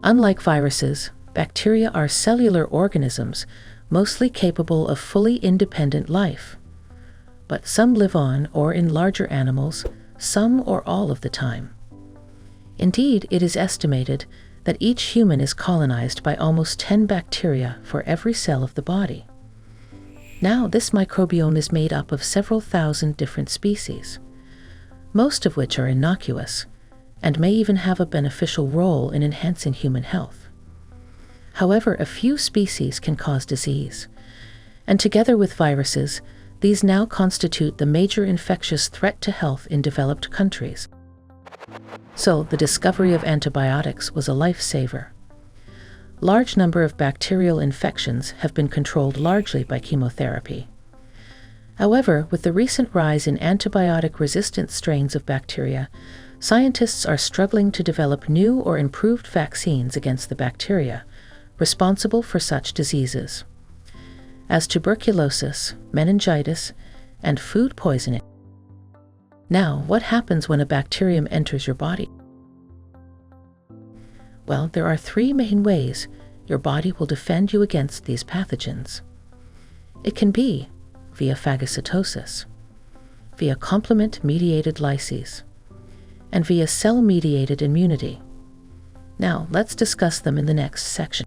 Unlike viruses, bacteria are cellular organisms, mostly capable of fully independent life. But some live on or in larger animals, some or all of the time. Indeed, it is estimated that each human is colonized by almost 10 bacteria for every cell of the body. Now, this microbiome is made up of several thousand different species, most of which are innocuous, and may even have a beneficial role in enhancing human health. However, a few species can cause disease, and together with viruses, these now constitute the major infectious threat to health in developed countries. So, the discovery of antibiotics was a lifesaver. Large number of bacterial infections have been controlled largely by chemotherapy. However, with the recent rise in antibiotic-resistant strains of bacteria, scientists are struggling to develop new or improved vaccines against the bacteria responsible for such diseases as tuberculosis, meningitis, and food poisoning. Now, what happens when a bacterium enters your body? Well, there are 3 main ways your body will defend you against these pathogens. It can be via phagocytosis, via complement-mediated lysis, and via cell-mediated immunity. Now, let's discuss them in the next section.